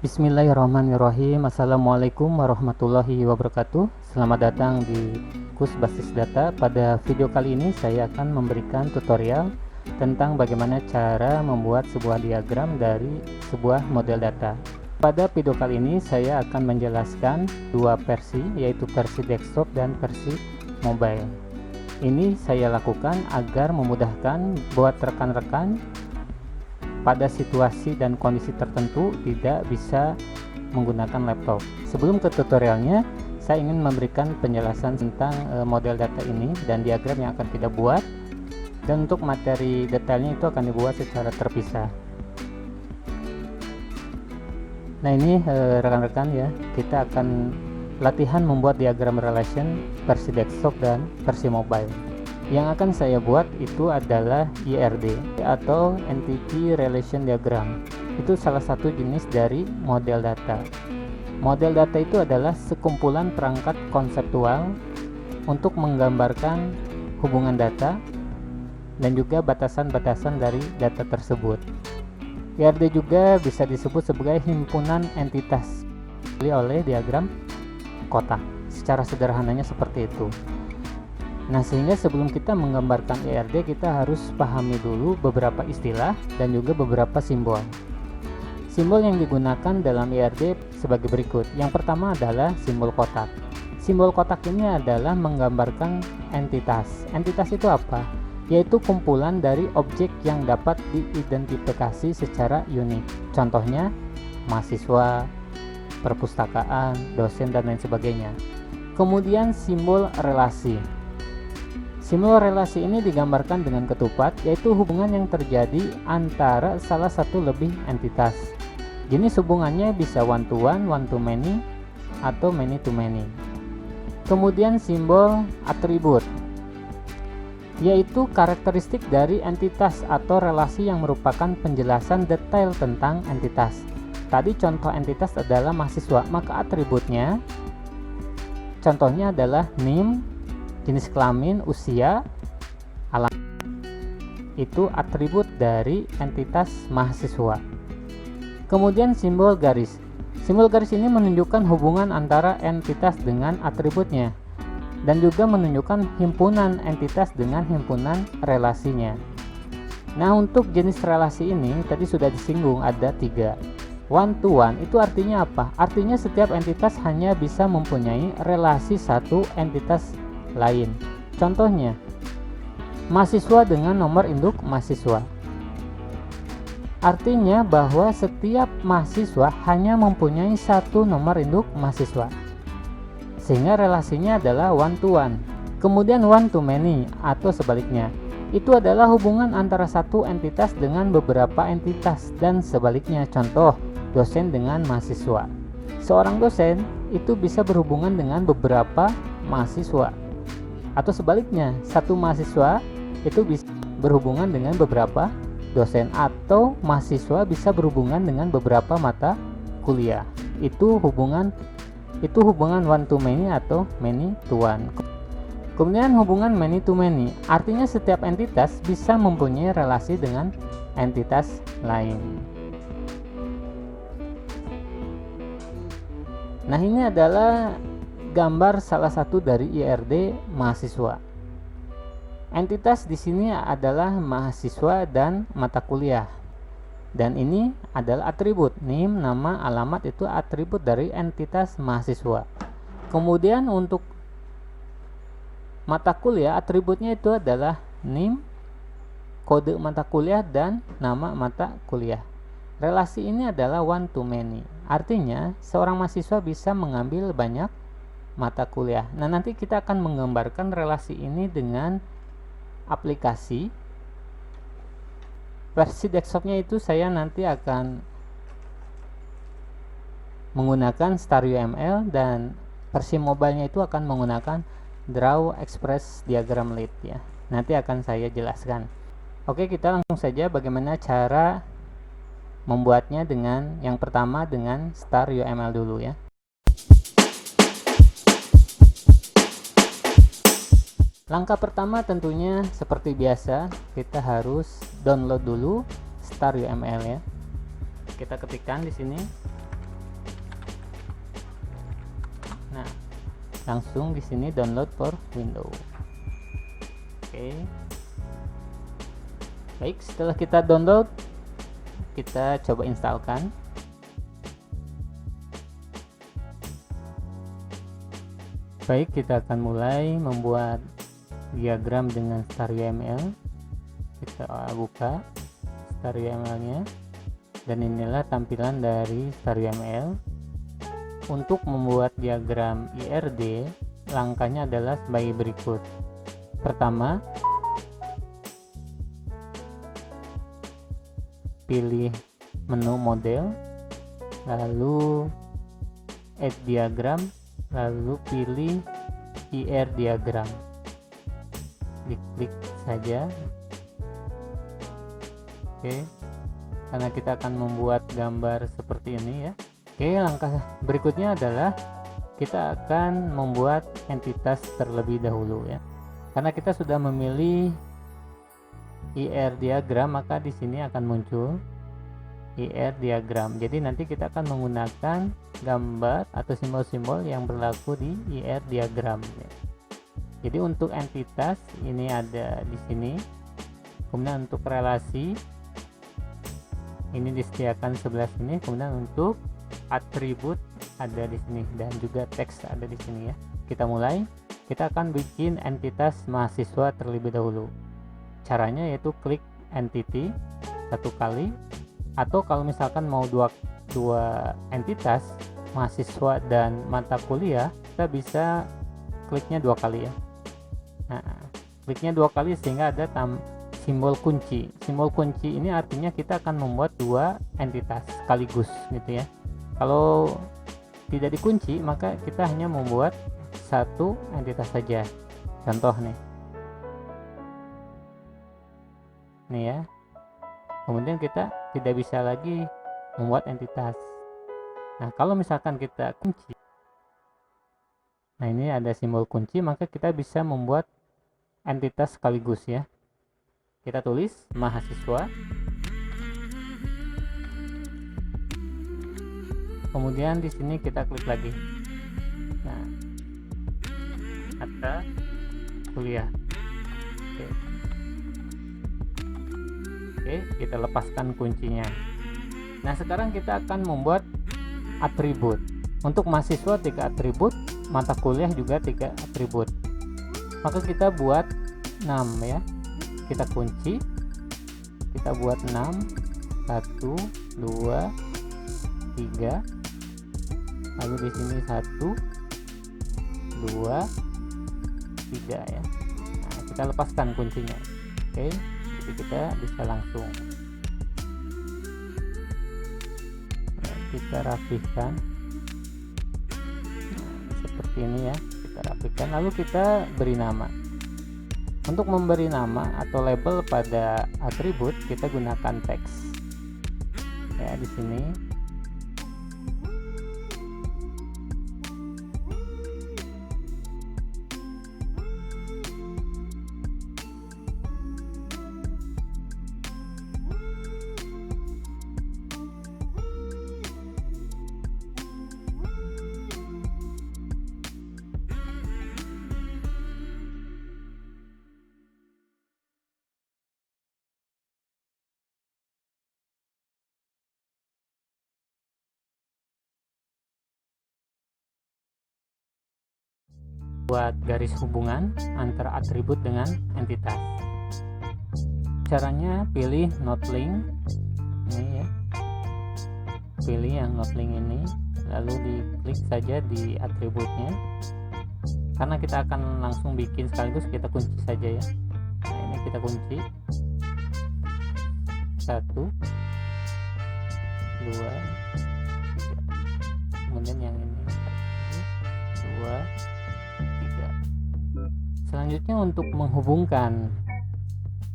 Bismillahirrahmanirrahim. Assalamualaikum warahmatullahi wabarakatuh. Selamat datang di Kus Basis Data. Pada video kali ini saya akan memberikan tutorial tentang bagaimana cara membuat sebuah diagram dari sebuah model data. Pada video kali ini saya akan menjelaskan dua versi, yaitu versi desktop dan versi mobile. Ini saya lakukan agar memudahkan buat rekan-rekan pada situasi dan kondisi tertentu tidak bisa menggunakan laptop. Sebelum ke tutorialnya, saya ingin memberikan penjelasan tentang model data ini dan diagram yang akan kita buat, dan untuk materi detailnya itu akan dibuat secara terpisah. Nah ini rekan-rekan ya, kita akan latihan membuat diagram relation versi desktop dan versi mobile. Yang akan saya buat itu adalah IRD atau Entity Relation Diagram. Itu salah satu jenis dari model data. Model data itu adalah sekumpulan perangkat konseptual untuk menggambarkan hubungan data dan juga batasan-batasan dari data tersebut. IRD juga bisa disebut sebagai himpunan entitas oleh diagram kotak. Secara sederhananya seperti itu. Nah, sehingga sebelum kita menggambarkan IRD, kita harus pahami dulu beberapa istilah dan juga beberapa simbol. Simbol yang digunakan dalam IRD sebagai berikut. Yang pertama adalah simbol kotak. Simbol kotak ini adalah menggambarkan entitas. Entitas itu apa? Yaitu kumpulan dari objek yang dapat diidentifikasi secara unik. Contohnya, mahasiswa, perpustakaan, dosen, dan lain sebagainya. Kemudian simbol relasi. Simbol relasi ini digambarkan dengan ketupat, yaitu hubungan yang terjadi antara salah satu lebih entitas. Jenis hubungannya bisa one to many, atau many to many. Kemudian simbol atribut, yaitu karakteristik dari entitas atau relasi yang merupakan penjelasan detail tentang entitas. Tadi contoh entitas adalah mahasiswa, maka atributnya contohnya adalah NIM, jenis kelamin, usia, alamat. Itu atribut dari entitas mahasiswa. Kemudian simbol garis. Simbol garis ini menunjukkan hubungan antara entitas dengan atributnya dan juga menunjukkan himpunan entitas dengan himpunan relasinya. Nah, untuk jenis relasi ini tadi sudah disinggung, ada 3. One to one itu artinya apa? Artinya setiap entitas hanya bisa mempunyai relasi satu entitas lain. Contohnya, mahasiswa dengan nomor induk mahasiswa. Artinya bahwa setiap mahasiswa hanya mempunyai satu nomor induk mahasiswa, sehingga relasinya adalah one to one. Kemudian one to many atau sebaliknya, itu adalah hubungan antara satu entitas dengan beberapa entitas dan sebaliknya. Contoh, dosen dengan mahasiswa. Seorang dosen itu bisa berhubungan dengan beberapa mahasiswa. Atau sebaliknya, satu mahasiswa itu bisa berhubungan dengan beberapa dosen, atau mahasiswa bisa berhubungan dengan beberapa mata kuliah. Itu hubungan one to many atau many to one. Kemudian hubungan many to many, artinya setiap entitas bisa mempunyai relasi dengan entitas lain. Nah, ini adalah gambar salah satu dari IRD mahasiswa. Entitas di sini adalah mahasiswa dan mata kuliah. Dan ini adalah atribut, NIM, nama, alamat, itu atribut dari entitas mahasiswa. Kemudian untuk mata kuliah, atributnya itu adalah NIM, kode mata kuliah, dan nama mata kuliah. Relasi ini adalah one to many. Artinya, seorang mahasiswa bisa mengambil banyak mata kuliah. Nah, nanti kita akan menggambarkan relasi ini dengan aplikasi. Versi desktopnya itu saya nanti akan menggunakan StarUML, dan versi mobilenya itu akan menggunakan Draw Express Diagram Lead ya. Nanti akan saya jelaskan. Oke, kita langsung saja bagaimana cara membuatnya. Dengan yang pertama dengan StarUML dulu ya. Langkah pertama tentunya seperti biasa, kita harus download dulu StarUML ya. Kita ketikkan di sini langsung di sini download for Windows. Oke. Baik, setelah kita download, kita coba instalkan. Baik, kita akan mulai membuat diagram dengan StarUML. Kita buka StarUML-nya, dan inilah tampilan dari StarUML. Untuk membuat diagram IRD, langkahnya adalah sebagai berikut. Pertama, pilih menu model, lalu add diagram, lalu pilih IR diagram, diklik saja. Oke, karena kita akan membuat gambar seperti ini ya. Oke, langkah berikutnya adalah kita akan membuat entitas terlebih dahulu ya. Karena kita sudah memilih IR diagram, maka di sini akan muncul IR diagram. Jadi nanti kita akan menggunakan gambar atau simbol-simbol yang berlaku di IR diagram ya. Jadi untuk entitas ini ada di sini. Kemudian untuk relasi ini disediakan sebelah sini. Kemudian untuk atribut ada di sini, dan juga teks ada di sini ya. Kita mulai. Kita akan bikin entitas mahasiswa terlebih dahulu. Caranya yaitu klik entity satu kali, atau kalau misalkan mau dua entitas, mahasiswa dan mata kuliah, kita bisa kliknya 2 kali ya. Nah, kliknya 2 kali sehingga ada simbol kunci. Simbol kunci ini artinya kita akan membuat 2 entitas sekaligus gitu ya. Kalau tidak dikunci, maka kita hanya membuat 1 entitas saja. Contoh nih ya. Kemudian kita tidak bisa lagi membuat entitas. Nah, kalau misalkan kita kunci, nah ini ada simbol kunci, maka kita bisa membuat entitas sekaligus ya. Kita tulis mahasiswa, kemudian di sini kita klik lagi. Nah, mata kuliah. Oke, kita lepaskan kuncinya. Nah, sekarang kita akan membuat atribut. Untuk mahasiswa 3 atribut, mata kuliah juga 3 atribut. Maka kita buat 6 ya. Kita kunci. Kita buat 6. 1 2 3. Lalu di sini 1 2 3 ya. Nah, kita lepaskan kuncinya. Oke. Jadi kita bisa langsung kita rapihkan seperti ini ya. Kita rapihkan, lalu kita beri nama. Untuk memberi nama atau label pada atribut, kita gunakan teks ya di sini. Buat garis hubungan antara atribut dengan entitas. Caranya pilih not link ini ya. Pilih yang not link ini, lalu diklik saja di atributnya. Karena kita akan langsung bikin sekaligus, kita kunci saja ya. Nah, ini kita kunci. 1 2 3. Kemudian yang ini 1 2 3. Selanjutnya untuk menghubungkan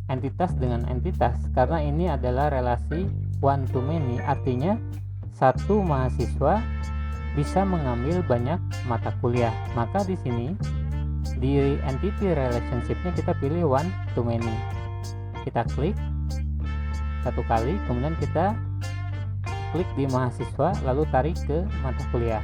entitas dengan entitas, karena ini adalah relasi one to many, artinya satu mahasiswa bisa mengambil banyak mata kuliah. Maka di sini di entity relationship-nya kita pilih one to many. Kita klik 1 kali, kemudian kita klik di mahasiswa, lalu tarik ke mata kuliah.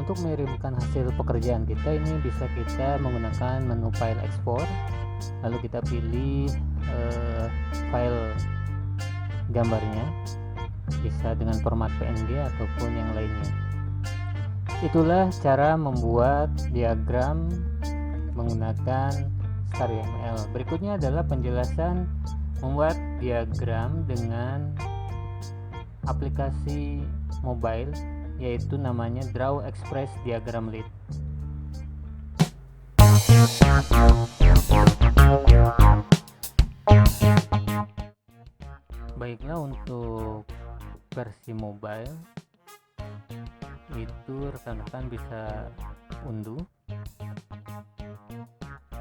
untuk mengirimkan hasil pekerjaan kita ini bisa kita menggunakan menu file export, lalu kita pilih file gambarnya, bisa dengan format PNG ataupun yang lainnya. Itulah cara membuat diagram menggunakan StarYML. Berikutnya adalah penjelasan membuat diagram dengan aplikasi mobile, yaitu namanya Draw Express Diagram Lead. Baiklah, untuk versi mobile itu rekan-rekan bisa unduh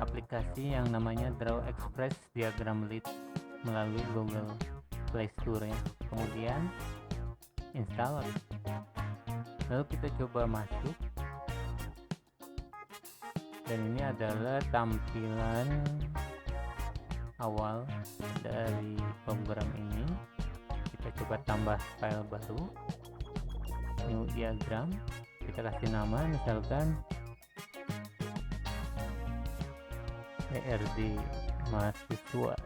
aplikasi yang namanya Draw Express Diagram Lead melalui Google Play Store ya. Kemudian install, lalu kita coba masuk, dan ini adalah tampilan awal dari program ini. Kita coba tambah file baru, new diagram, kita kasih nama misalkan ERD mahasiswa,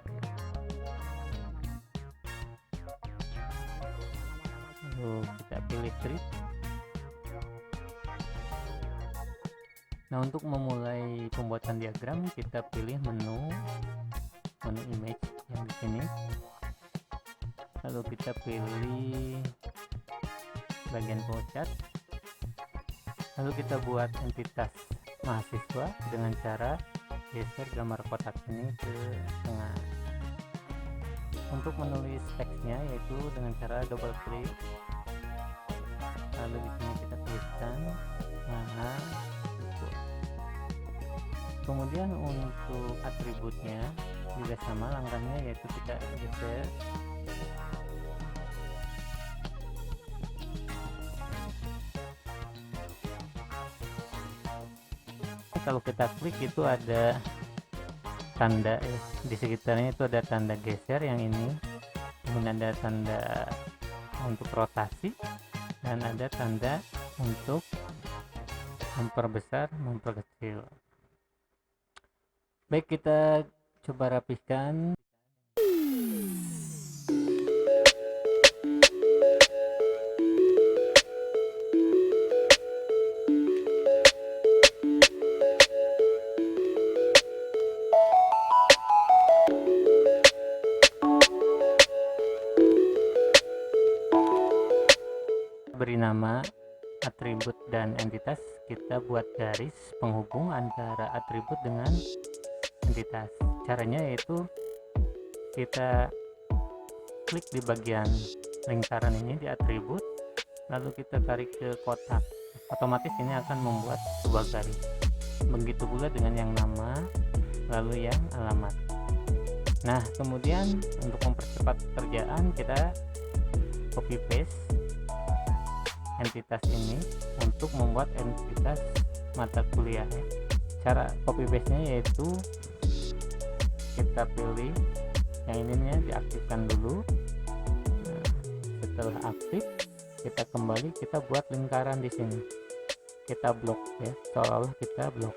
lalu kita pilih create. Nah, untuk memulai pembuatan diagram kita pilih menu image yang di sini, lalu kita pilih bagian flowchart, lalu kita buat entitas mahasiswa dengan cara geser gambar kotak ini ke tengah. Untuk menulis teksnya yaitu dengan cara double klik, lalu di sini kita tuliskan mahasiswa. Kemudian untuk atributnya juga sama langkahnya, yaitu kita geser kalau kita klik itu ada tanda di sekitarnya, itu ada tanda geser yang ini, kemudian ada tanda untuk rotasi, dan ada tanda untuk memperbesar, memperkecil. Baik, kita coba rapihkan. Beri nama atribut dan entitas, kita buat garis penghubung antara atribut dengan entitas. Caranya yaitu kita klik di bagian lingkaran ini di atribut, lalu kita tarik ke kotak, otomatis ini akan membuat sebuah garis. Begitu pula dengan yang nama, lalu yang alamat. Nah, kemudian untuk mempercepat pekerjaan kita copy paste entitas ini untuk membuat entitas mata kuliah ya. Cara copy paste nya yaitu kita pilih yang ininya, diaktifkan dulu. Nah, setelah aktif kita kembali, kita buat lingkaran di sini, kita blok ya, seolah-olah kita blok.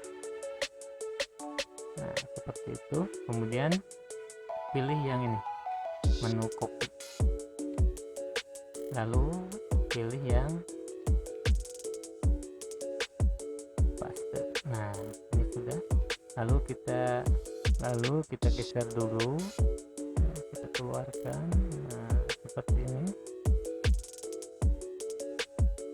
Nah, seperti itu. Kemudian pilih yang ini, menu copy, lalu pilih yang paste. Nah, ini sudah. Lalu kita geser dulu, kita keluarkan. Nah, seperti ini.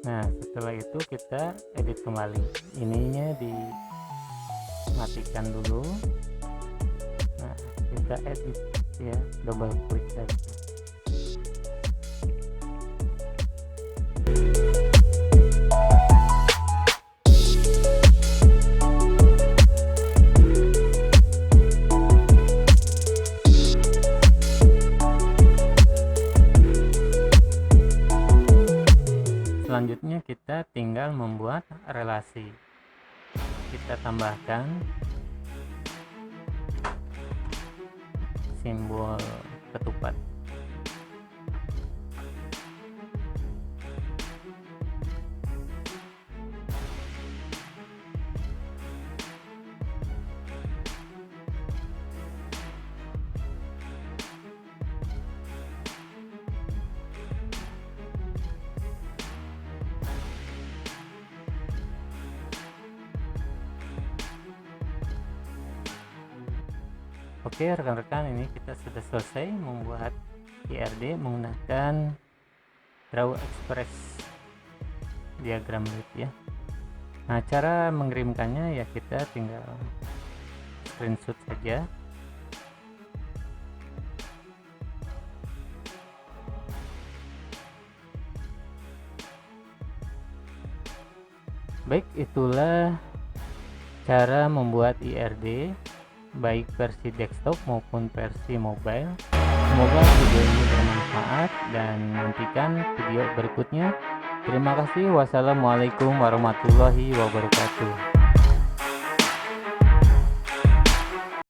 Nah, setelah itu kita edit kembali, ininya dimatikan dulu. Nah, kita edit ya, double klik saja. Selanjutnya kita tinggal membuat relasi. Kita tambahkan simbol ketupat. Oke rekan-rekan, ini kita sudah selesai membuat IRD menggunakan Draw Express diagram lead ya. Nah, cara mengirimkannya ya kita tinggal screenshot saja. Baik, itulah cara membuat IRD baik versi desktop maupun versi mobile. Semoga video ini bermanfaat dan nantikan video berikutnya. Terima kasih. Wassalamualaikum warahmatullahi wabarakatuh.